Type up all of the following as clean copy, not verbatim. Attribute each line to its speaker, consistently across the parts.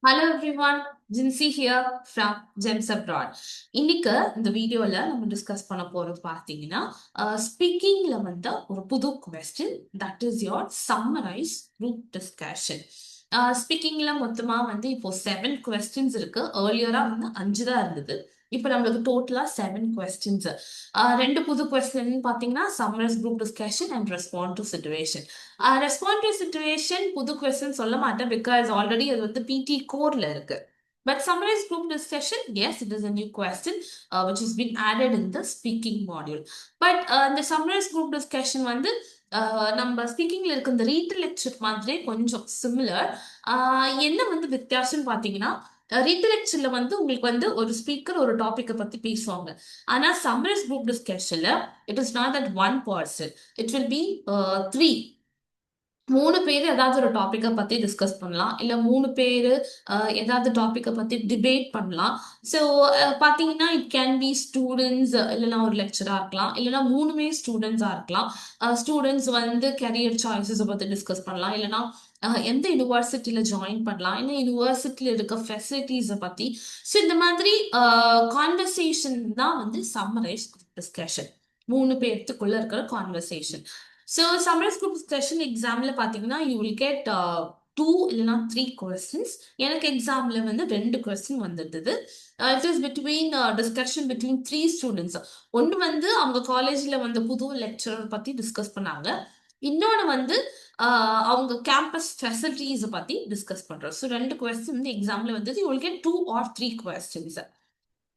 Speaker 1: Hello everyone, Jincy here from Gems Abroad. இன்னைக்கு இந்த வீடியோல நம்ம டிஸ்கஸ் பண்ண போறது பார்த்தீங்கன்னா ஸ்பீக்கிங்ல வந்து ஒரு புது question that is your summarise group discussion. ஸ்பீக்கிங்ல மொத்தமா வந்து இப்போ 7 கொஸ்டின்ஸ் இருக்கு. ஏர்லியரா வந்து 5 தான் இருந்தது. இப்போ நம்மளுக்கு டோட்டலா 7 கொஸ்டின்ஸ். ரெண்டு புது கொஸ்டின் பார்த்தீங்கன்னா summarise group discussion and respond to situation. Respond to situation புது கொஸ்டின் சொல்ல மாட்டேன் பிகாஸ் ஆல்ரெடி அது வந்து பிடி கோர்ல இருக்கு. But summarized group discussion, yes, it is a new question which has been added in the speaking module. But the summarized group discussion வந்து நம்ம ஸ்பீக்கிங்ல இருக்க இந்த ரீட்டல் லெக்சர் மாதிரி கொஞ்சம் சிமிலர். என்ன வந்து வித்தியாசம்னு பார்த்தீங்கன்னா ரீட்டல் லெக்சர்ல வந்து உங்களுக்கு வந்து ஒரு ஸ்பீக்கர் ஒரு டாபிக்கை பத்தி பேசுவாங்க. ஆனா சம்மரைஸ் குரூப் டிஸ்கஷன்ல it is not that one person, it will be 3 3 பேர் ஏதாவது ஒரு டாபிக்கை பத்தி டிஸ்கஸ் பண்ணலாம், இல்ல 3 பேர் ஏதாவது டாபிக்கை பத்தி டிபேட் பண்ணலாம். ஸோ பாத்தீங்கன்னா இட் கேன் பி ஸ்டூடெண்ட்ஸ், இல்லைன்னா ஒரு லெக்சரா இருக்கலாம், இல்லைன்னா 3மே ஸ்டூடெண்ட்ஸா இருக்கலாம். ஸ்டூடெண்ட்ஸ் வந்து கரியர் சாய்ஸஸ் பத்தி டிஸ்கஸ் பண்ணலாம், இல்லைன்னா எந்த யூனிவர்சிட்டியில ஜாயின் பண்ணலாம், இல்லை யூனிவர்சிட்டியில இருக்க ஃபெசிலிட்டிஸை பத்தி. ஸோ இந்த மாதிரி கான்வர்சேஷன் தான் வந்து சம்மரைஸ் டிஸ்கஷன், 3 பேர்த்துக்குள்ள இருக்கிற conversation. So summarized group discussion examல பாத்தீங்கன்னா you will get 2 இல்லைன்னா 3 questions. எனக்கு எக்ஸாம்ல வந்து 2 கொஸ்டின் வந்திருந்தது. It is between discussion between 3 students. ஒன்று வந்து அவங்க காலேஜ்ல வந்து புது லெக்சரர் பத்தி டிஸ்கஸ் பண்ணாங்க, இன்னொன்று வந்து அவங்க கேம்பஸ் ஃபெசிலிட்டிஸை பத்தி டிஸ்கஸ் பண்றோம். ஸோ 2 கொஸ்டின் வந்து எக்ஸாம்ல வந்தது. You will get 2 or 3 questions.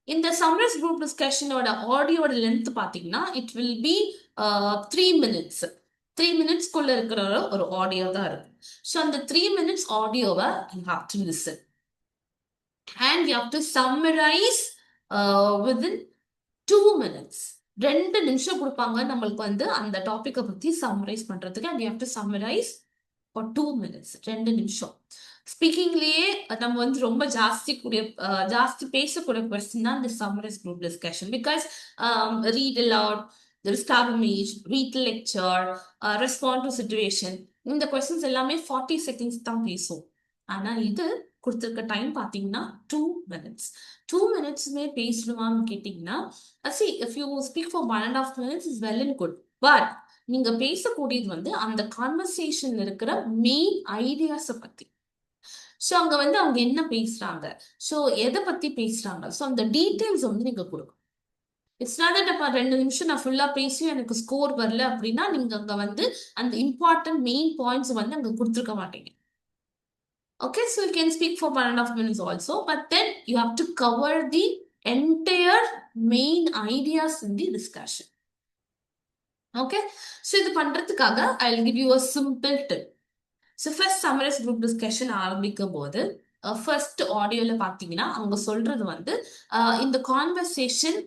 Speaker 1: இந்த சம்மரைஸ் குரூப் டிஸ்கஷனோட ஆடியோட லென்த் பாத்தீங்கன்னா இட் வில் பி 3 minutes. 3 minutesக்குள்ள இருக்கிற ஒரு ஆடியோ தான் இருக்கு. ஸோ அந்த 3 minutes ஆடியோவை you have to listen and you have to summarise within 2 minutes. 2 நிமிஷம் கொடுப்பாங்க நம்மளுக்கு வந்து அந்த டாபிக்கை பத்தி சம்மரைஸ் பண்றதுக்கு, and you have to summarise for 2 minutes. 2 நிமிஷம். ஸ்பீக்கிங்லயே நம்ம வந்து ரொம்ப ஜாஸ்தி பேசக்கூடிய கொஸ்டின் தான் இந்த summarise group discussion. Because read aloud, star image, read lecture, respond to situation, இந்த கொஸ்டின்ஸ் எல்லாமே 40 seconds தான் பேசும். ஆனா இது கொடுத்துருக்க டைம் பார்த்தீங்கன்னா 2 minutes. 2 minutesமே பேசணுமான்னு கேட்டீங்கன்னா see if you speak for 1.5 minutes is well and good, but நீங்க பேசக்கூடியது வந்து அந்த கான்வர்சேஷன் இருக்கிற மெயின் ஐடியாஸை பத்தி. ஸோ அங்க வந்து அவங்க என்ன பேசுறாங்க, ஸோ எதை பத்தி பேசுறாங்க, ஸோ அந்த டீட்டெயில்ஸ் வந்து நீங்க கொடுக்கணும். இட்ஸ் நாட் தட் அப்ப 2 நிமிஷம் நான் ஃபுல்லா பேசி எனக்கு ஸ்கோர் வரல அப்படின்னா நீங்க அங்க வந்து அந்த இம்பார்ட்டன்ட் மெயின் பாயிண்ட்ஸ் வந்து அங்க கொடுத்துருக்க மாட்டீங்க. Okay, so you can speak for 1.5 minutes also, but then you have to cover the entire main ideas in the discussion. Okay, so இது பண்றதுக்காக I'll give you a simple tip. So first summarise group discussion ஆரம்பிக்கும் போது first ஆடியோல பாத்தீங்கன்னா அவங்க சொல்றது வந்து இந்த conversation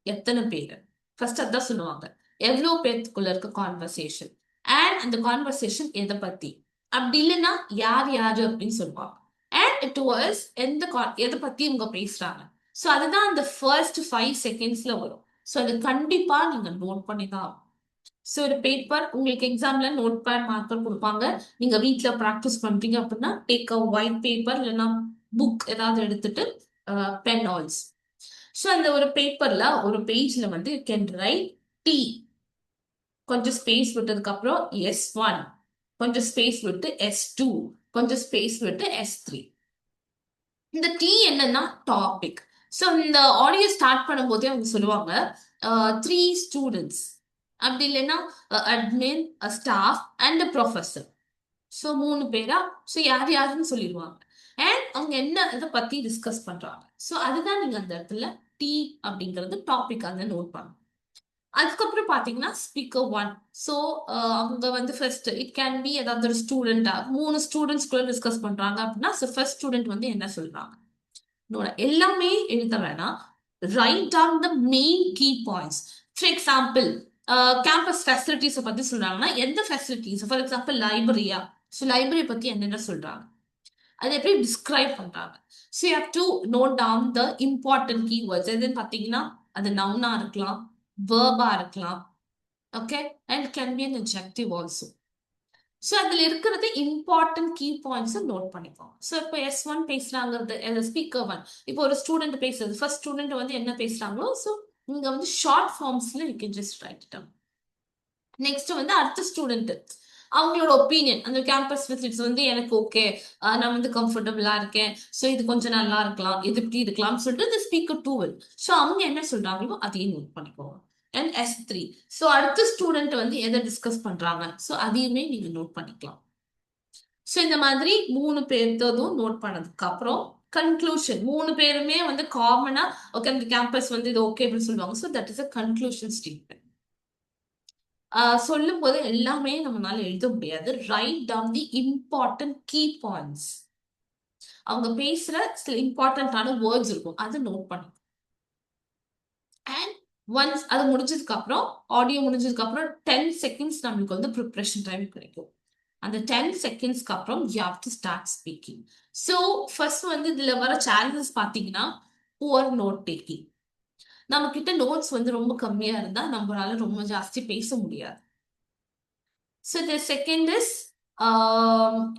Speaker 1: எத்தனை பேர், ஃபர்ஸ்ட் அதான் சொல்லுவாங்க, எவ்வளோ பேர்த்துக்குள்ள இருக்க கான்வர்சேஷன் அண்ட் அந்த கான்வர்சேஷன் எதை பத்தி, அப்படி இல்லைன்னா யார் யாரு அப்படின்னு சொல்லுவாங்க, அண்ட் இட் வாஸ் எதை பத்தி இவங்க பேசுறாங்க. ஸோ அதுதான் அந்த ஃபர்ஸ்ட் 5 secondsல வரும். ஸோ அது கண்டிப்பா நீங்க நோட் பண்ணி தான். ஸோ ஒரு பேப்பர் உங்களுக்கு எக்ஸாம்ல நோட் பேட் மார்க்கர் கொடுப்பாங்க, நீங்க வீட்டுல ப்ராக்டிஸ் பண்றீங்க அப்படின்னா டேக் அ ஒயிட் பேப்பர் இல்லைன்னா புக் ஏதாவது எடுத்துட்டு பென் ஆல்ஸ். ஸோ அந்த ஒரு பேப்பர்ல ஒரு பேஜ்ல வந்து யூ கேன் ரைட் டி, கொஞ்சம் ஸ்பேஸ் விட்டதுக்கு அப்புறம் S1, கொஞ்சம் ஸ்பேஸ் விட்டு S2, கொஞ்சம் ஸ்பேஸ் விட்டு S3. இந்த டி என்னன்னா டாபிக். ஸோ இந்த ஆடியோ ஸ்டார்ட் பண்ணும்போதே அவங்க சொல்லுவாங்க 3 students, அப்படி இல்லைன்னா admin, staff and professor. So 3 பேரா, ஸோ யார் யாருன்னு சொல்லிடுவாங்க அண்ட் அவங்க என்ன இதை பத்தி டிஸ்கஸ் பண்றாங்க. ஸோ அதுதான் நீங்க அந்த இடத்துல டி அப்படிங்கிறது டாபிக் அந்த நோட் பண்ணும். அதுக்கப்புறம் பாத்தீங்கன்னா ஸ்பீக்கர் 1. ஸோ அவங்க வந்து ஃபர்ஸ்ட் இட் கேன் பி ஏதாவது ஒரு ஸ்டூடெண்டா 3 ஸ்டூடெண்ட்ஸ்குள்ள டிஸ்கஸ் பண்றாங்க அப்படின்னா ஸோ ஃபர்ஸ்ட் ஸ்டூடெண்ட் வந்து என்ன சொல்றாங்க எல்லாமே எழுத வேணாம், write down the main key points. For example campus ஃபெசிலிட்டிஸை பத்தி சொல்றாங்கன்னா எந்த ஃபெசிலிட்டிஸ், ஃபார் எக்ஸாம்பிள் லைப்ரரியா, ஸோ லைப்ரரி பத்தி என்னென்ன சொல்றாங்க, அதை எப்படி டிஸ்கிரைப் பண்றாங்க. So you have to note down the important keywords. எதுன்னு பார்த்தீங்கன்னா அது நவுனா இருக்கலாம், வேர்பா இருக்கலாம், okay, and can be an adjective also. So அதில் இருக்கிறது இம்பார்ட்டன்ட் கீ பாயிண்ட்ஸை நோட் பண்ணிக்கோங்க. ஸோ இப்போ S1 பேசுகிறாங்கிறது ஸ்பீக்கர் 1. இப்போ ஒரு ஸ்டூடெண்ட் பேசுறது, ஃபர்ஸ்ட் ஸ்டூடெண்ட் வந்து என்ன பேசுகிறாங்களோ, ஸோ இங்கே வந்து ஷார்ட் ஃபார்ம்ஸில் you can just write it. Next வந்து அடுத்த ஸ்டூடெண்ட் அவங்களோட ஒப்பீனியன், அந்த கேம்பஸ் விசிட்ஸ் வந்து எனக்கு ஓகே, நான் வந்து கம்ஃபர்டபுளா இருக்கேன், ஸோ இது கொஞ்சம் நல்லா இருக்கலாம், இது இப்படி இருக்கலாம்னு சொல்லிட்டு இந்த ஸ்பீக்கர் 2 ஸோ அவங்க என்ன சொல்றாங்களோ அதையும் நோட் பண்ணிக்கோங்க. அண்ட் S3 ஸோ அடுத்த ஸ்டூடெண்ட் வந்து எதை டிஸ்கஸ் பண்றாங்க, ஸோ அதையுமே நீங்க நோட் பண்ணிக்கலாம். ஸோ இந்த மாதிரி 3 பேர்த்ததும் நோட் பண்ணதுக்கு அப்புறம் கன்க்ளூஷன், 3 பேருமே வந்து காமனா ஓகே அந்த கேம்பஸ் வந்து இது ஓகே அப்படின்னு சொல்லுவாங்க. So that is a conclusion statement. சொல்லும் போது எல்லாமே நம்மளால எழுத முடியாது. Write down the important key points. அவங்க பேசுற சில இம்பார்ட்டன்டான வேர்ட்ஸ் இருக்கும், அதை நோட் பண்ணு. அண்ட் ஒன்ஸ் அது முடிஞ்சதுக்கு அப்புறம், ஆடியோ முடிஞ்சதுக்கு அப்புறம் 10 செகண்ட்ஸ் நம்மளுக்கு வந்து ப்ரிப்ரேஷன் டைம் கிடைக்கும். அந்த 10 செகண்ட்ஸ்க்கு அப்புறம் you have to start speaking. So first வந்து இதுல வர சேலஞ்சஸ் பார்த்தீங்கன்னா புவர் நோட் டேக்கிங். நம்ம கிட்ட நோட்ஸ் வந்து ரொம்ப கம்மியா இருந்தா நம்மளால ரொம்ப ஜாஸ்தி பேச முடியாது. ஸோ த செகண்ட் இஸ்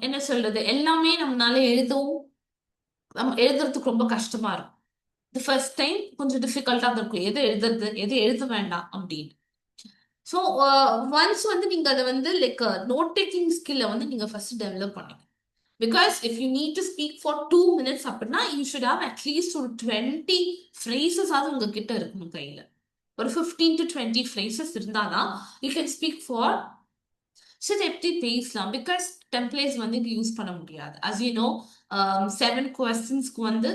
Speaker 1: என்ன சொல்றது, எல்லாமே நம்மளால எழுதவும் நம்ம எழுதுறதுக்கு ரொம்ப கஷ்டமா இருக்கும். தி ஃபர்ஸ்ட் டைம் கொஞ்சம் டிஃபிகல்ட்டா இருக்கும், எது எழுதுறது எது எழுத வேண்டாம் அப்படின்னு. ஸோ ஒன்ஸ் வந்து நீங்க அதை வந்து லைக் நோட் டேக்கிங் ஸ்கில்லை வந்து நீங்க ஃபர்ஸ்ட் டெவலப் பண்ணுங்க. Because if you need to speak for 2 minutes அப்படின்னா யூ ஷுட் ஹாவ் அட்லீஸ்ட் ஒரு 20 phrases ஆகுது உங்ககிட்ட இருக்கணும் கையில. ஒரு 15 to 20 phrases இருந்தாதான் you can speak for. So இது எப்படி பேசலாம், பிகாஸ் டெம்ப்ளேட்ஸ் வந்து இங்க யூஸ் பண்ண முடியாது. அஸ் யூ நோ 7 questions வந்து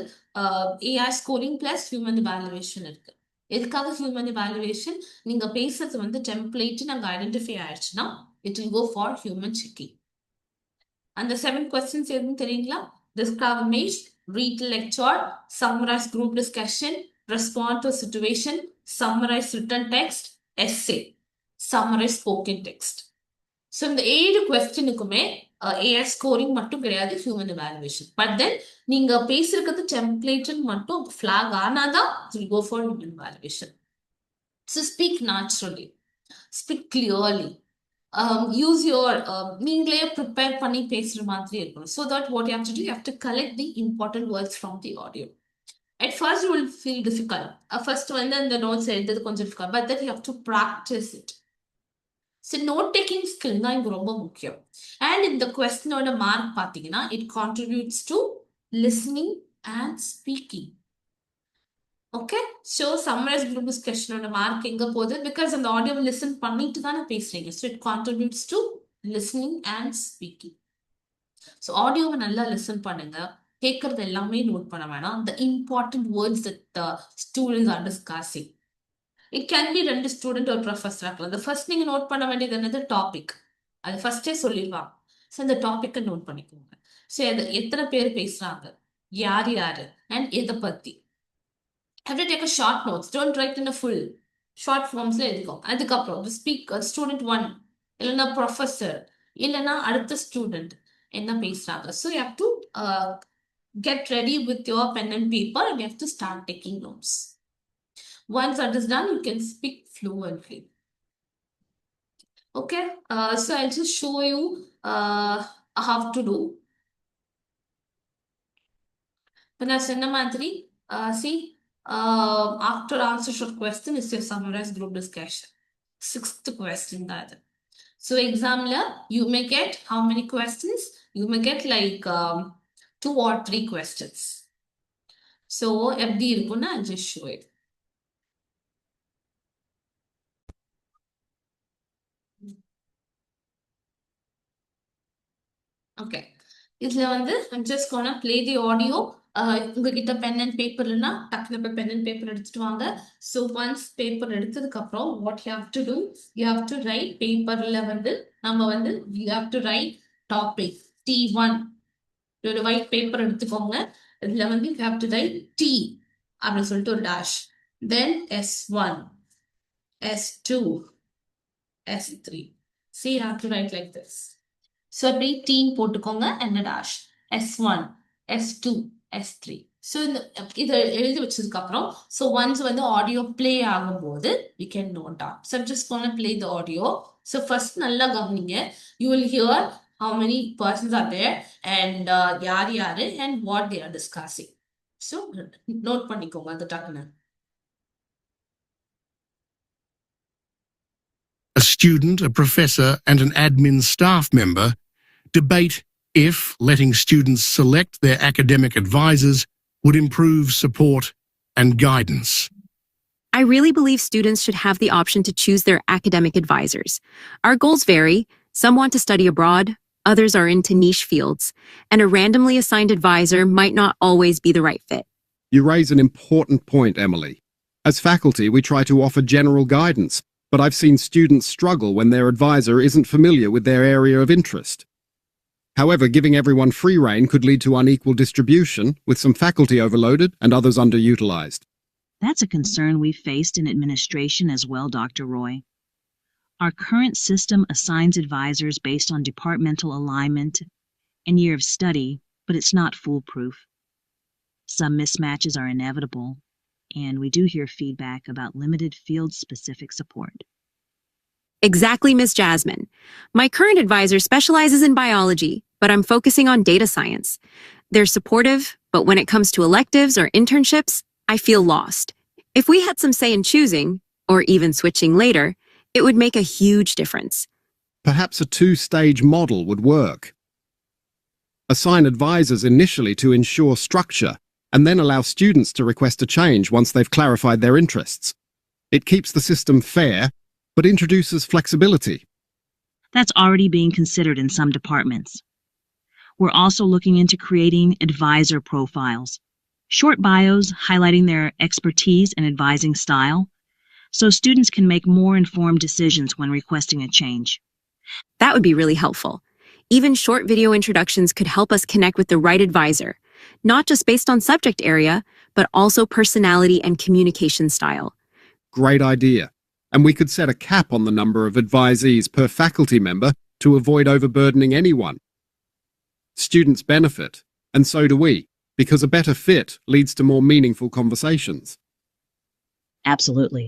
Speaker 1: AI scoring plus human evaluation இருக்கு. எதுக்காக ஹியூமன் இவாலுவேஷன், நீங்க பேசுறது வந்து டெம்ப்ளேட் நாங்க ஐடென்டிஃபை ஆயிடுச்சுன்னா it will go for human checking. அந்த 7 questions எதுவும் தெரியுங்களா? Describe image, read lecture, summarize group discussion, respond to situation, summarize written text, essay, summarize spoken text. So இந்த 7 கொஸ்டினுக்குமே ஏஐ ஸ்கோரிங் மட்டும் கிடையாது, ஹியூமன் இவாலுவேஷன். பட் தென் நீங்க பேசுறது டெம்ப்ளேட்னு மட்டும் ஃபிளாக் ஆனாதான் will go for human evaluation. So speak naturally, speak clearly, use your நீங்களே prepare பண்ணி பேசுற மாதிரி இருக்கணும். So that what you have to do, you have to collect the important words from the audio. At first you will feel difficult. First வந்து அந்த notes எழுதுறது கொஞ்சம் difficult, but then you have to practice it. So note taking skill தான் இங்க ரொம்ப முக்கியம். And இந்த கொஸ்டினோட மார்க் பார்த்தீங்கன்னா it contributes to listening and speaking. Okay, so summarise group டிஸ்கஷனோட மார்க் எங்க போகுது, பிகாஸ் அந்த ஆடியோ லிசன் பண்ணிட்டு தானே பேசுறீங்க. So it contributes to listening and speaking. So ஆடியோவை நல்லா லிசன் பண்ணுங்க, கேட்கறது எல்லாமே நோட் பண்ண வேணாம். The important words that students are discussing. It can be 2 student ஒரு ப்ரொஃபஸர் இருக்கலாம். அந்த ஃபர்ஸ்ட் நீங்க நோட் பண்ண வேண்டியது என்னது, டாபிக். அது ஃபர்ஸ்டே சொல்லிடுவாங்க. ஸோ அந்த டாபிக்கை நோட் பண்ணிக்கோங்க. ஸோ அது எத்தனை பேர் பேசுறாங்க, யார் யாரு அண்ட் எதை பத்தி. have to take a short notes, don't write in a full. Short ஃபார்ம்ஸ்ல எழுதிக்கோங்க. அதுக்கப்புறம் ஸ்பீக்கர் ஸ்டூடெண்ட் 1 இல்லைன்னா ப்ரொஃபஸர் இல்லைன்னா அடுத்த ஸ்டூடெண்ட் என்ன பேசுறாங்க. So you have to get ready with your pen and paper and you have to start taking notes. Once that is done, you can speak fluently. Okay, so I'll just show you how to do. When I send a monthly, see, after answer short question is a summarized group discussion. 6th question that. So examiner, you may get how many questions? You may get like 2 or 3 questions. So FD irukuna, I'll just show it. Okay, இதுல வந்து I'm just gonna play the audio. உங்ககிட்ட pen and paper இல்லைன்னா டக்குனு போய் pen and paper எடுத்துட்டு வாங்க. So once paper எடுத்ததுக்கு அப்புறம் what you have to do, you have to write. பேப்பர்ல வந்து நம்ம வந்து you have to write topic T1. ஒரு ஒயிட் பேப்பர் எடுத்துக்கோங்க. இதுல வந்து you have to write T அப்படின்னு சொல்லிட்டு ஒரு dash, then S1, S2, S3. See, you have to write like this. So அப்படி டீன் போட்டுக்கோங்க and dash S1, S2, S3. So இந்த இதை எழுதி வச்சதுக்கு அப்புறம் ஸோ ஒன்ஸ் வந்து ஆடியோ பிளே ஆகும்போது we can note down. So just gonna play the audio. So first நல்ல கவனிங்க. You will hear how many persons are there and யார் யாரு and what they are discussing. So note பண்ணிக்கோங்க அது டக்குன்னு.
Speaker 2: A student, a professor, and an admin staff member debate if letting students select their academic advisors would improve support and guidance.
Speaker 3: I really believe students should have the option to choose their academic advisors. Our goals vary. Some want to study abroad, others are into niche fields, and a randomly assigned advisor might not always be the right fit.
Speaker 4: You raise an important point, Emily. As faculty, we try to offer general guidance, but I've seen students struggle when their advisor isn't familiar with their area of interest. However, giving everyone free rein could lead to unequal distribution, with some faculty overloaded and others underutilized.
Speaker 5: That's a concern we've faced in administration as well, Dr. Roy. Our current system assigns advisors based on departmental alignment and year of study, but it's not foolproof. Some mismatches are inevitable, and we do hear feedback about limited field-specific support.
Speaker 3: Exactly, Ms. Jasmine. My current advisor specializes in biology, but I'm focusing on data science. They're supportive, but when it comes to electives or internships, I feel lost. If we had some say in choosing, or even switching later, it would make a huge difference.
Speaker 4: Perhaps a two-stage model would work. Assign advisors initially to ensure structure, and then allow students to request a change once they've clarified their interests. It keeps the system fair, but introduces flexibility.
Speaker 5: That's already being considered in some departments. We're also looking into creating advisor profiles, short bios highlighting their expertise and advising style, so students can make more informed decisions when requesting a change.
Speaker 3: That would be really helpful. Even short video introductions could help us connect with the right advisor, not just based on subject area, but also personality and communication style.
Speaker 4: Great idea. And we could set a cap on the number of advisees per faculty member to avoid overburdening anyone. Students benefit, and so do we, because a better fit leads to more meaningful conversations.
Speaker 5: Absolutely.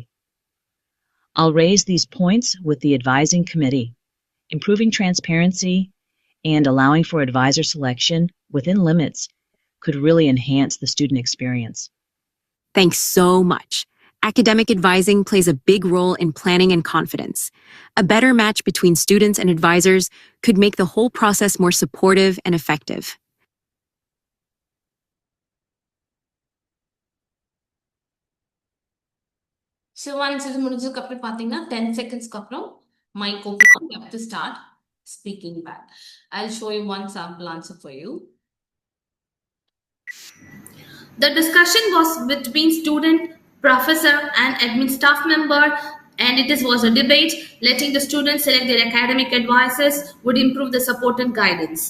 Speaker 5: I'll raise these points with the advising committee. Improving transparency and allowing for advisor selection within limits could really enhance the student experience.
Speaker 3: Thanks so much. Academic advising plays a big role in planning and confidence. A better match between students and advisors could make the whole process more supportive and effective.
Speaker 1: So once இது முடிஞ்சதுக்கு அப்புறம் பாத்தீங்கன்னா 10 seconds அப்புறம் mic open, you have to start speaking back. I'll show you one sample answer for you. The discussion was between student, professor and admin staff member, and was a debate. Letting the students select their academic advisors would improve the support and guidance.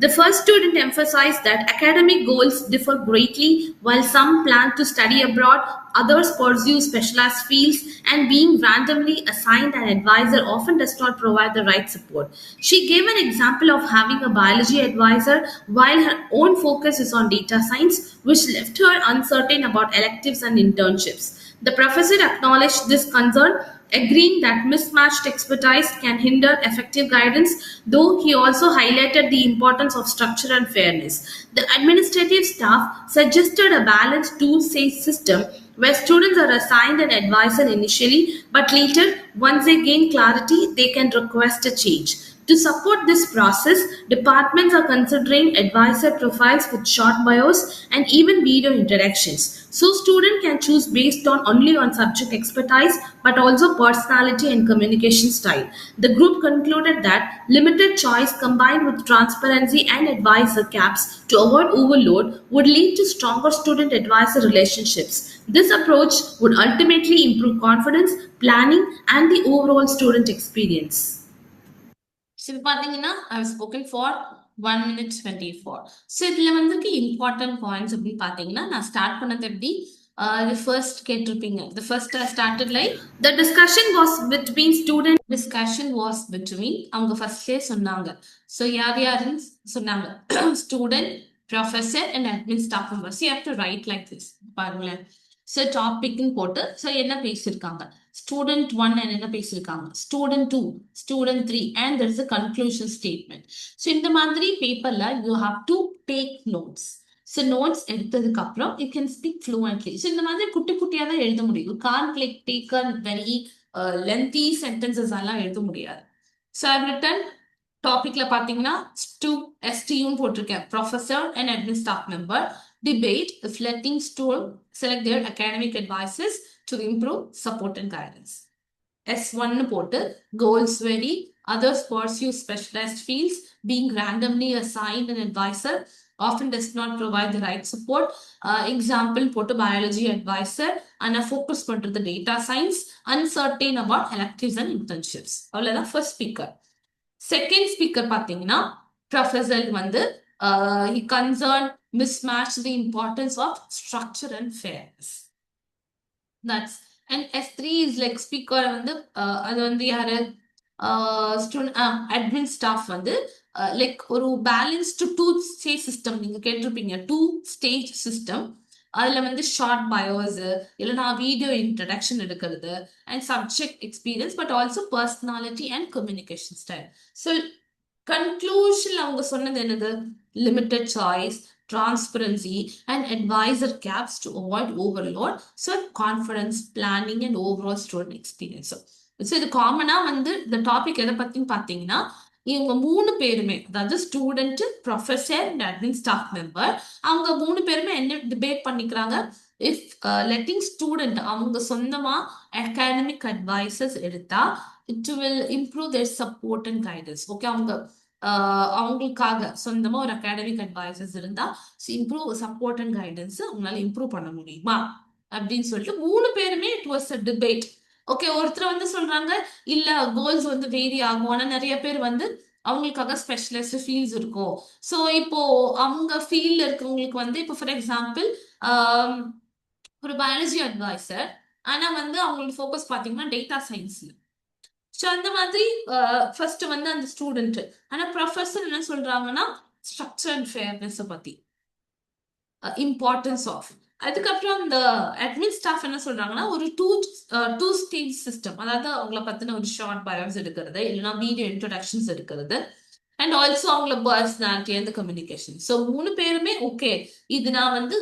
Speaker 1: The first student emphasized that academic goals differ greatly. While some plan to study abroad, others pursue specialized fields, and being randomly assigned an advisor often does not provide the right support. She gave an example of having a biology advisor while her own focus is on data science, which left her uncertain about electives and internships. The professor acknowledged this concern, agreeing that mismatched expertise can hinder effective guidance, though he also highlighted the importance of structure and fairness. The administrative staff suggested a balanced two-stage system where students are assigned an advisor initially, but later, once they gain clarity, they can request a change. To support this process, departments are considering advisor profiles with short bios and even video introductions, so students can choose based on only on subject expertise but also personality and communication style. The group concluded that limited choice combined with transparency and advisor caps to avoid overload would lead to stronger student-advisor relationships. This approach would ultimately improve confidence, planning, and the overall student experience. So, I have spoken for 1 minute 24. So, இதுல வந்துக்கு important points அப்படின்னு பாத்தீங்கன்னா நான் start பண்ணது எப்படி the first கேட்டிருப்பீங்க. The first I started like the discussion was between student. Discussion was between அவங்க ஃபர்ஸ்ட்லயே சொன்னாங்க. So, யார் யாருன்னு சொன்னாங்க? Student, professor and admin staff members. So, you have to write like this. பாருங்களேன். ஸோ டாபிக்னு போட்டு ஸோ என்ன பேசியிருக்காங்க ஸ்டூடெண்ட் 1 என்ன பேசியிருக்காங்க student 2 student 3 and there is a conclusion statement. So இந்த மாதிரி பேப்பர்ல you have to take notes. So notes எடுத்ததுக்கு அப்புறம் you can speak fluently. So இந்த மாதிரி குட்டி குட்டியாக தான் எழுத முடியும். You can't like take a very lengthy sentences எல்லாம் எழுத முடியாது. ஸோ ஐ ரிட்டன் டாபிக்ல பாத்தீங்கன்னா STUன்னு போட்டிருக்கேன், professor and admin staff member debate if letting students select their academic advisors to improve support and guidance. S1 போட்டு goals vary, others pursue specialized fields, being randomly assigned an advisor often does not provide the right support. Example போட்டு biology advisor and focus பண்றது data science, uncertain about electives and internships. அவ்வளவுதான் first speaker. Second speaker பாத்தீங்கன்னா professor வந்து he concerned mismatch the importance of structure and fairness. That's and S3 is like speaker வந்து அது வந்து யாரு student admin staff வந்து like ஒரு balanced 2-stage system நீங்க கேட்டிருப்பீங்க. 2-stage system. அதுல வந்து ஷார்ட் பயோஸ் இல்லைன்னா வீடியோ இன்ட்ரடக்ஷன் எடுக்கிறது and subject experience but also personality and communication style. So conclusion அவங்க சொன்னது என்னது limited choice, transparency and advisor gaps to avoid overload, so confidence, planning and overall student experience. So இது காமனா வந்து இந்த topic எதை பத்தின்னு பாத்தீங்கன்னா இவங்க 3 பேருமே அதாவது student, professor and admin staff member அவங்க 3 பேருமே என்ன டிபேட் பண்ணிக்கிறாங்க, இஃப் லெட்டிங் ஸ்டூடெண்ட் அவங்க சொந்தமா அகாடமிக் அட்வைசஸ் எடுத்தா it will improve there support and guidance. Okay, அவங்களுக்காக சொந்தமா ஒரு அகாடமிக் அட்வைசஸ் இருந்தா இம்ப்ரூவ் சப்போர்ட் அண்ட் கைடன்ஸ் அவங்களால இம்ப்ரூவ் பண்ண முடியுமா அப்படின்னு சொல்லிட்டு 3 பேருமே it was a debate. Okay, ஒருத்தர் வந்து சொல்றாங்க இல்ல கோல்ஸ் வந்து வேரி ஆகும், ஆனா நிறைய பேர் வந்து அவங்களுக்காக ஸ்பெஷலிஸ்ட் ஃபீல்ட்ஸ் இருக்கும். ஸோ இப்போ அவங்க ஃபீல்ட்ல இருக்கவங்களுக்கு வந்து இப்போ ஃபார் எக்ஸாம்பிள் ஒரு பயாலஜி அட்வைசர் ஆனா வந்து அவங்களோட ஃபோக்கஸ் பாத்தீங்கன்னா டேட்டா சயின்ஸ்ல. ஸோ அந்த மாதிரி ஃபர்ஸ்ட் வந்து அந்த ஸ்டூடெண்ட். ஆனா ப்ரொஃபஸர் என்ன சொல்றாங்கன்னா ஸ்ட்ரக்சர் அண்ட் ஃபேர்னஸ் பத்தி இம்பார்ட்டன்ஸ் ஆஃப். அதுக்கப்புறம் அந்த அட்மின் ஸ்டாஃப் என்ன சொல்றாங்கன்னா ஒரு டூ ஸ்டேஜ் சிஸ்டம், அதாவது அவங்கள பத்தின ஒரு ஷார்ட் பயோஸ் எடுக்கிறது இல்லைன்னா வீடியோ இன்ட்ரோடக்ஷன்ஸ் எடுக்கிறது அண்ட் ஆல்சோ அவங்கள பர்சனாலிட்டி அண்ட் கம்யூனிகேஷன். ஸோ 3 பேருமே ஓகே இது நான் வந்து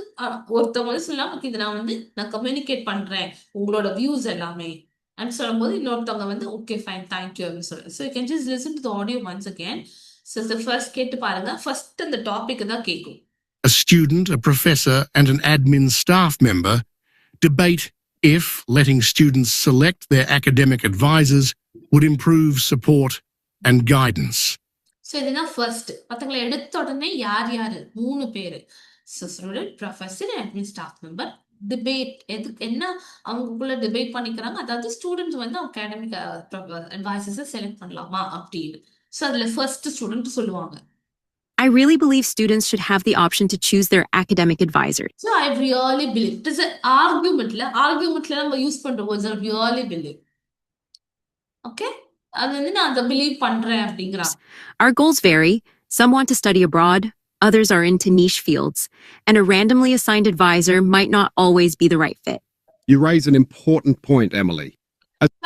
Speaker 1: ஒருத்தவங்க வந்து சொல்லலாம் ஓகே இது நான் கம்யூனிகேட் பண்றேன் உங்களோட வியூஸ் எல்லாமே and சொல்லும்போது இன்னொருத்தவங்க வந்து ஓகே ஃபைன் தேங்க்யூ அப்படின்னு சொல்லுங்க. So you can just listen to the audio once again. So first கேட்டு பாருங்க. ஃபர்ஸ்ட் அந்த டாபிக் தான் கேட்கும்.
Speaker 2: A student, a professor and an admin staff member debate if letting students select their academic advisors would improve support and guidance.
Speaker 1: So இதுதான் first. மற்றவங்களை எடுத்த உடனே யார் 3 பேரு. So student, professor, admin staff member debate எதுக்கு என்ன அவங்களுக்குள்ள debate பண்ணிக்கிறாங்க, அதாவது ஸ்டூடெண்ட்ஸ் வந்து அகாடமிக் அட்வைசஸை செலக்ட் பண்ணலாமா அப்படின்னு. ஸோ அதுல ஃபர்ஸ்ட் ஸ்டூடெண்ட் சொல்லுவாங்க
Speaker 3: I really believe students should have the option to choose their academic advisors.
Speaker 1: So I really believe. It is an argumentல நம்ம யூஸ் பண்ற words are really believe. Okay? அது வந்து நான் அதை பிலீவ் பண்றேன் அப்படிங்கிறாங்க.
Speaker 3: Our goals vary. Some want to study abroad, others are into niche fields, and a randomly assigned advisor might not always be the right fit.
Speaker 4: You raise an important point, Emily.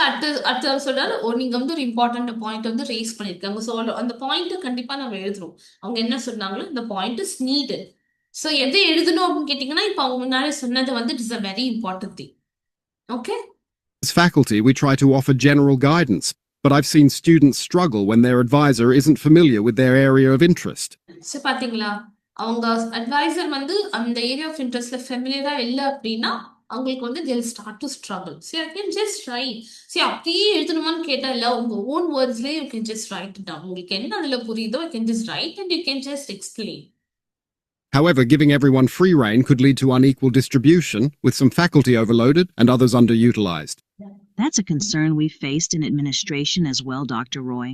Speaker 1: அடுத்து சொல்றாரு நீங்க வந்து ஒரு important point வந்து race பண்ணிருக்காங்க. So அந்த point கண்டிப்பா நம்ம எழுதுறோம். அவங்க என்ன சொன்னாங்களோ இந்த பாயிண்ட் இஸ் நீடட். ஸோ எதை எழுதணும் அப்படின்னு கேட்டீங்கன்னா இப்போ அவங்க முன்னாடி சொன்னது வந்து it is a very important thing. Okay,
Speaker 4: As faculty, we try to offer general guidance, but I've seen students struggle when their advisor isn't familiar with their area of interest.
Speaker 1: So பாத்தீங்களா அவங்க advisor வந்து அந்த area of இன்ட்ரெஸ்ட்ல ஃபெமிலியரா இல்லை அப்படின்னா அவங்களுக்கு வந்து they'll start to struggle. See, I can just write. See, அப்படியே எழுதணுமான்னு கேட்டா இல்ல, உங்க own wordsலயே you can just write it down. உங்களுக்கு என்ன அதுல புரியுதோ you can just write and you can just explain.
Speaker 4: However, giving everyone free rein could lead to unequal distribution, with some faculty overloaded and others underutilized.
Speaker 5: That's a concern we've faced in administration as well, Dr. Roy.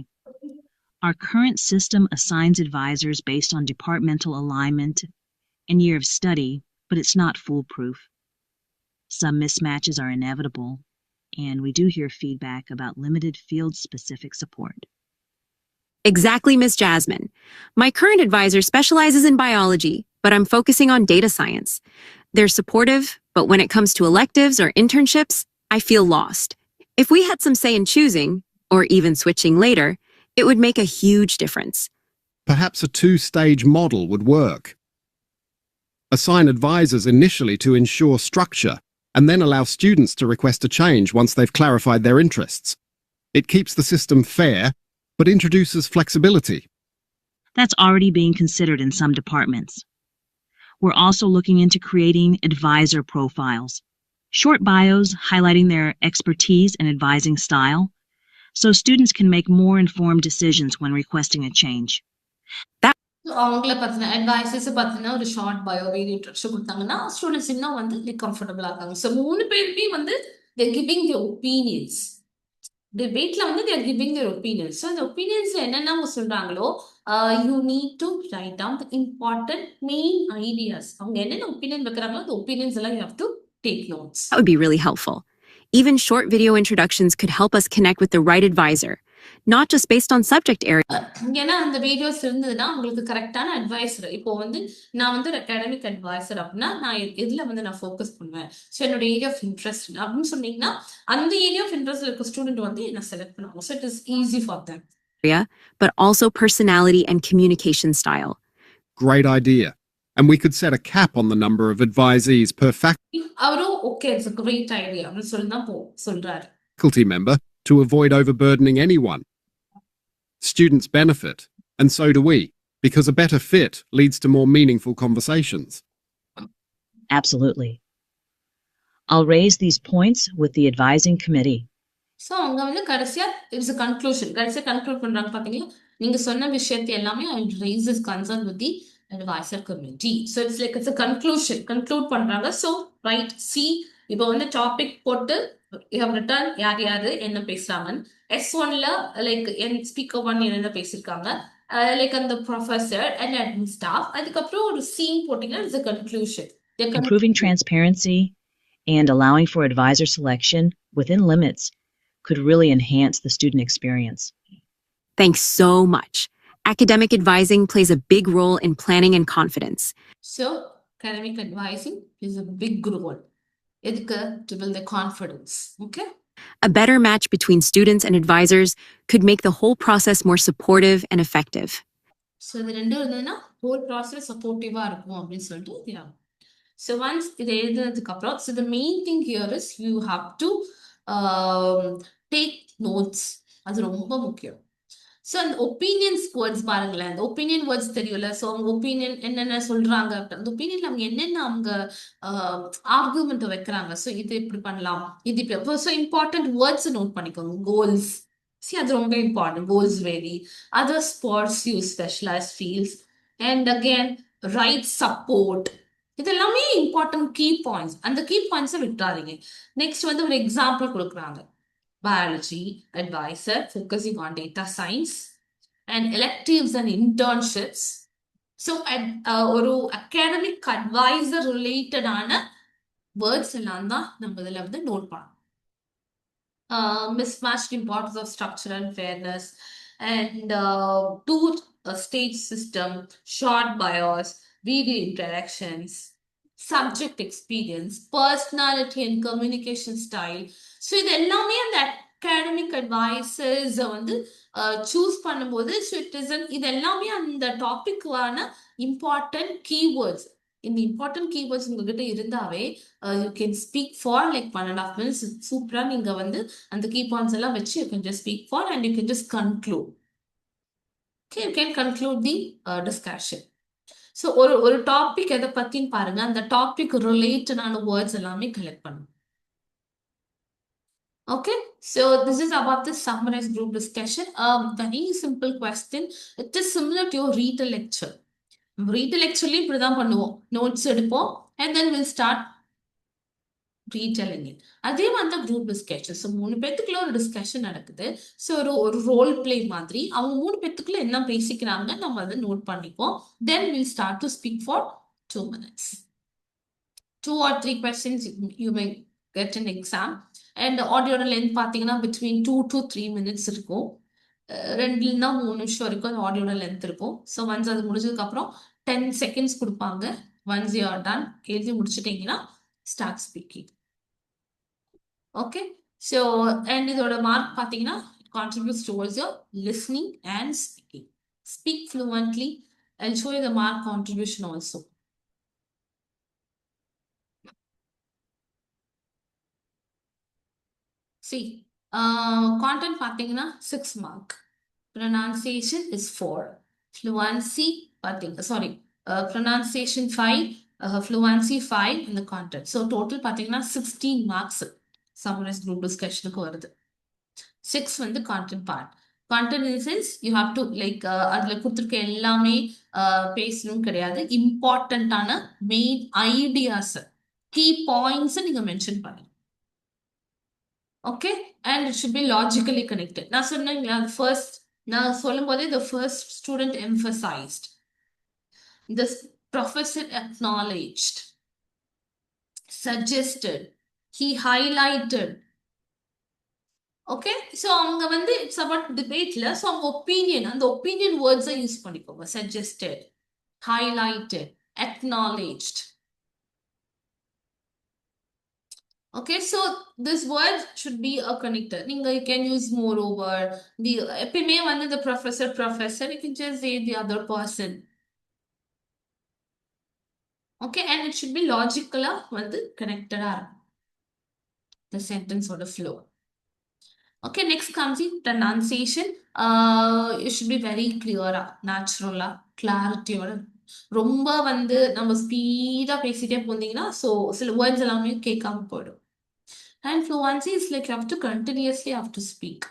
Speaker 5: Our current system assigns advisors based on departmental alignment and year of study, but it's not foolproof. Some mismatches are inevitable, and we do hear feedback about limited field-specific support.
Speaker 3: Exactly, Ms. Jasmine. My current advisor specializes in biology, but I'm focusing on data science. They're supportive, but when it comes to electives or internships, I feel lost. If we had some say in choosing, or even switching later, it would make a huge difference.
Speaker 4: Perhaps a two-stage model would work. Assign advisors initially to ensure structure, and then allow students to request a change once they've clarified their interests. It keeps the system fair, but introduces flexibility.
Speaker 5: That's already being considered in some departments. We're also looking into creating advisor profiles, short bios highlighting their expertise and advising style, so students can make more informed decisions when requesting a change.
Speaker 1: அவங்கள பத்தின advices பத்தின ஒரு short bio video introduction கொடுத்தாங்கன்னா students இன்னும் வந்து கம்ஃபர்டபுளா இருக்காங்க. So 3 பேருமே வந்து they're giving their opinions. டிபேட்ல வந்து they are giving their opinions. So அந்த ஒப்பீனியன்ஸ்ல என்னென்ன அவங்க சொல்றாங்களோ you need to write down the important main ideas. அவங்க என்னென்ன ஒப்பீனியன் வைக்கிறாங்களோ அந்த ஒப்பீனியன்ஸ் எல்லாம் you have to take notes.
Speaker 3: That would be really helpful. Even short video introductions could help us connect with the right advisor, not just based on subject area.
Speaker 1: ஏன்னா அந்த videos இருந்ததுன்னா உங்களுக்கு கரெக்டான advisor. இப்போ வந்து நான் வந்து ஒரு அகாடமிக் அட்வைசர் அப்படின்னா நான் எதுல வந்து நான் ஃபோக்கஸ் பண்ணுவேன், ஸோ என்னோட ஏரியா ஆஃப் இன்ட்ரெஸ்ட் அப்படின்னு சொன்னீங்கன்னா அந்த ஏரியா ஆஃப் இன்ட்ரெஸ்ட் இருக்க ஸ்டூடெண்ட் வந்து என்ன செலக்ட் பண்ணுவாங்க. So it is easy for them.
Speaker 3: But also personality and communication style.
Speaker 4: Great idea. And we could set a cap on the number of advisees per
Speaker 1: அவரும் okay it's a great idea அப்படின்னு சொல்லி தான் சொல்றாரு.
Speaker 4: faculty member to avoid overburdening anyone. Students benefit, and so do we, because a better fit leads to more meaningful conversations.
Speaker 5: Absolutely. I'll raise these points with the advising committee.
Speaker 1: So அவங்க வந்து கடைசியா it's a conclusion. கடைசியா conclude பண்றாங்க பாத்தீங்களா, நீங்க சொன்ன விஷயத்தை எல்லாமே I will raise this concern with the advisor committee. So it's like it's a conclusion. Conclude பண்றாங்க. ஸோ ரைட் சி இப்போ வந்து டாபிக் போட்டு you have written யார் யாரு என்ன பேசுறாங்கன்னு. S1ல லைக் என் ஸ்பீக்கர் 1 என்ன பேசியிருக்காங்க, லைக் அந்த ப்ரொஃபஸர் அண்ட் அட்மின் ஸ்டாஃப். அதுக்கப்புறம் ஒரு சீன் போட்டீங்கன்னா it's a conclusion.
Speaker 5: Improving transparency and allowing for advisor selection within limits could really enhance the student experience.
Speaker 3: Thanks so much. Academic advising plays a big role in planning and confidence.
Speaker 1: So academic advising is a big role. எதுக்கு? To build the confidence. Okay?
Speaker 3: A better match between students and advisors could make the whole process more supportive and effective.
Speaker 1: So இது ரெண்டும் இருந்ததுன்னா whole process சப்போர்ட்டிவா இருக்கும் அப்படின்னு சொல்லிட்டு yeah. So once இதை எழுதுனதுக்கு அப்புறம் so the main thing here is you have to take notes. அது ரொம்ப முக்கியம். ஸோ அந்த ஒப்பீனியன்ஸ் வேர்ட்ஸ் பாருங்களேன், அந்த ஒப்பீனியன் வேர்ட்ஸ் தெரியல. ஸோ அவங்க ஒப்பீனியன் என்னென்ன சொல்றாங்க, அந்த ஒப்பீனியன்ல அவங்க என்னென்ன அவங்க ஆர்குமெண்ட் வைக்கிறாங்க. ஸோ இது இப்படி பண்ணலாம், இது இப்படி. ஸோ இம்பார்ட்டன்ட் வேர்ட்ஸ் நோட் பண்ணிக்கோங்க. கோல்ஸ், சி அது ரொம்ப important. Goals vary, other sports you specialise fields and again write support. இது எல்லாமே இம்பார்ட்டன்ட் கீ பாயிண்ட்ஸ். அந்த கீ பாயிண்ட்ஸை விட்டுறாதீங்க. நெக்ஸ்ட் வந்து ஒரு எக்ஸாம்பிள் கொடுக்குறாங்க. Biology advisor focusing on data science and electives and internships. So ஒரு academic advisor related ஆன words எல்லாம் தான் நம்ம இதில் வந்து நோட் பண்ணணும். Mismatched importance of structure and fairness and two-stage system, short bios, video interactions, subject experience, personality and communication style. So இது எல்லாமே அந்த அகாடமிக் அட்வைசர்ஸ் வந்து சூஸ் பண்ணும்போது இது எல்லாமே அந்த டாபிக்கான இம்பார்ட்டன்ட் கீவேர்ட்ஸ். இந்த இம்பார்ட்டன்ட் கீவேர்ட்ஸ் உங்ககிட்ட இருந்தாவே you can speak for like 1.5 minutes. சூப்பராக நீங்க வந்து அந்த கீ பாயிண்ட்ஸ் எல்லாம் வச்சு you can just speak for and you can just conclude. Okay, you can conclude the discussion. So ஒரு டாபிக் எதை பத்தின்னு பாருங்க, அந்த டாபிக் ரிலேட்டடான வேர்ட்ஸ் எல்லாமே கலெக்ட் பண்ணுங்க. Okay, so this is about the summarized group discussion. Very simple question. It is similar to your read a lecture. Read a lecture li இப்படி தான் பண்ணுவோம். நோட்ஸ் எடுப்போம் and then we'll start retelling it. அதே மாதிரி தான் group discussion. So 3 பேத்துக்குள்ள ஒரு discussion நடக்குது. So ஒரு ரோல் பிளே மாதிரி அவங்க 3 பேத்துக்குள்ள என்ன பேசிக்கிறாங்க நம்ம அதை நோட் பண்ணிப்போம். Then we'll start to speak for 2 minutes. 2 or 3 questions you may get an exam. And ஆடியோட லென்த் பார்த்தீங்கன்னா பிட்வீன் 2 to 3 minutes இருக்கும். 2 to 3 நிமிஷம் வரைக்கும் அந்த ஆடியோட லென்த் இருக்கும். ஸோ ஒன்ஸ் அது முடிஞ்சதுக்கப்புறம் 10 seconds கொடுப்பாங்க. ஒன்ஸ் யூ ஆர் டன் எழுதி முடிச்சிட்டிங்கன்னா start speaking. Okay, so and இதோட mark பார்த்தீங்கன்னா it contributes towards your listening and speaking. Speak fluently. I'll show you the mark contribution also. See, content பார்த்தீங்கன்னா 6 mark. Pronunciation is 4. Fluency sorry, pronunciation 5, fluency 5 in the content. So total பார்த்தீங்கன்னா 16 marks summarized group discussionக்கு வருது. 6 வந்து content part. Content in the sense you have to like அதுல கொடுத்திருக்க எல்லாமே பேசணும் கிடையாது. இம்பார்ட்டன்டான மெயின் ஐடியாஸ் கீ பாயிண்ட்ஸ் நீங்க மென்ஷன் பண்ணணும். Okay, and it should be logically connected. நான் சொன்னீங்களா நான் சொல்லும் போதே the first student emphasized, the professor acknowledged, suggested, he highlighted. Okay, so அவங்க வந்து it's about debateல so அவங்க opinion அந்த opinion words யூஸ் பண்ணிக்கோங்க. Suggested, highlighted, acknowledged. Okay, so this word should be a connector. You can use moreover. எப்பயுமே வந்து the professor, you can just say the other person. Okay, and it should be logical வந்து connected the sentence or the flow. Okay, next comes the pronunciation. It should be very clear, natural, clarity. ரொம்ப வந்து நம்ம speedo பேசிட்டே போனீங்கன்னா so சில words எல்லாமே கேட்காம போயிடும். And fluency is like you have to continuously have to speak.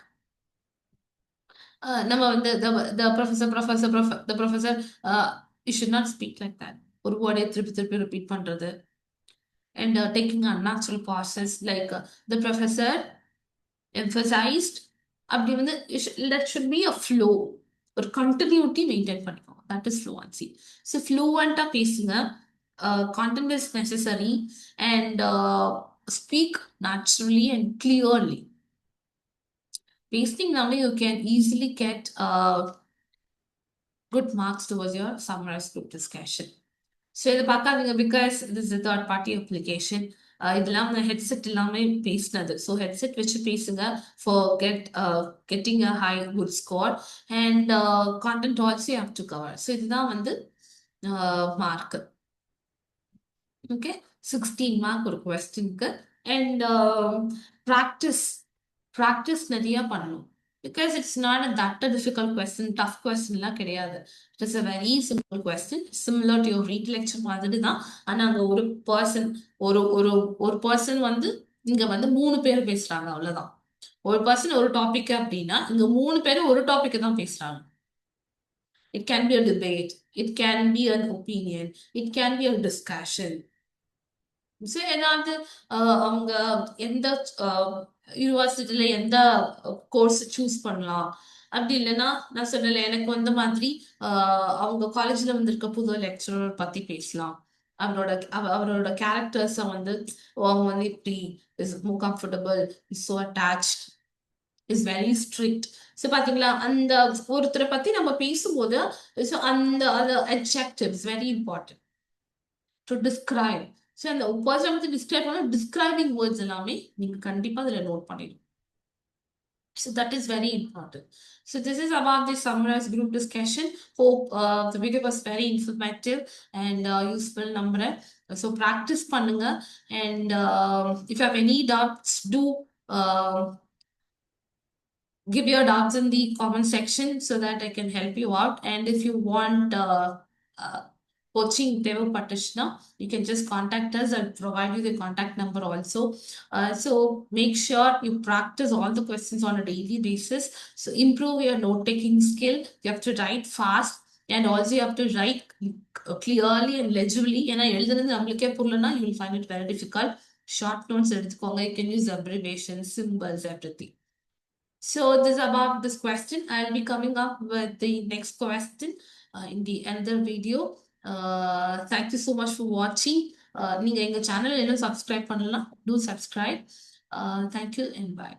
Speaker 1: நம்ம வந்து the professor you should not speak like that. ஒரு word திருப்பி repeat பண்றது and taking unnatural pauses like the professor emphasized அப்படி வந்து that should be a flow, ஒரு continuity maintain பண்ணிக்கோங்க. That is fluency. So fluent-ஆ பேசுங்க, content is necessary and speak naturally and clearly. Pasting now you can easily get good marks towards your summarized group discussion. So இதை பார்க்காதீங்க because this is a third party application. இதெல்லாம் headset எல்லாமே பேசினது. So headset வச்சு பேசுங்க for getting a high good score and content also you have to cover. So இதுதான் வந்து mark. Okay, 16 mark ஒரு questionக்கு and practice நிறைய பண்ணணும் because it's not that a difficult question, tough question எல்லாம் கிடையாது. It is a very simple question, similar to your read lecture மாதிரி தான். ஆனா அங்க ஒரு person வந்து இங்க வந்து 3 பேர் பேசுறாங்க அவ்வளவுதான். ஒரு person ஒரு டாபிக் அப்படின்னா இங்க 3 பேர் ஒரு டாபிக் தான் பேசுறாங்க. It can be a debate, it can be an opinion, it can be a discussion. So ஏதாவது அவங்க எந்த யூனிவர்சிட்டியில எந்த கோர்ஸ் சூஸ் பண்ணலாம் அப்படி இல்லைன்னா நான் சொன்னல எனக்கு வந்த மாதிரி அவங்க காலேஜ்ல வந்திருக்க புது லெக்சரர் பத்தி பேசலாம். அவரோட கேரக்டர்ஸை வந்து அவங்க வந்து இப்படி is more comfortable, is so attached, is very strict. So பாத்தீங்களா அந்த ஒருத்தரை பத்தி நம்ம பேசும்போது ஸோ அந்த adjectives very important to describe. So அந்த person வந்து describe பண்ண describing words எல்லாமே நீங்க கண்டிப்பா அதுல நோட் பண்ணிடணும். So that is very important. So this is about the summarized group discussion. Hope the video was very informative and useful number. So practice பண்ணுங்க and if you have any doubts do give your doubts in the comment section so that I can help you out. And if you want coaching தேவைப்பட்டுச்சுன்னா you can just contact us. I'll provide you the contact number also. So make sure you practice all the questions on a daily basis. So improve your note taking skill. You have to write fast and also you have to write clearly and legibly. ஏன்னா எழுதுறது நம்மளுக்கே புரியலன்னா you will find it very difficult. Short notes எடுத்துக்கோங்க. You can use abbreviations, symbols, everything. So this is about this question. I'll be coming up with the next question in the another video. Thank you so much for watching. நீங்க எங்க channel இன்னும் subscribe பண்ணலாம், do subscribe. Thank you and bye.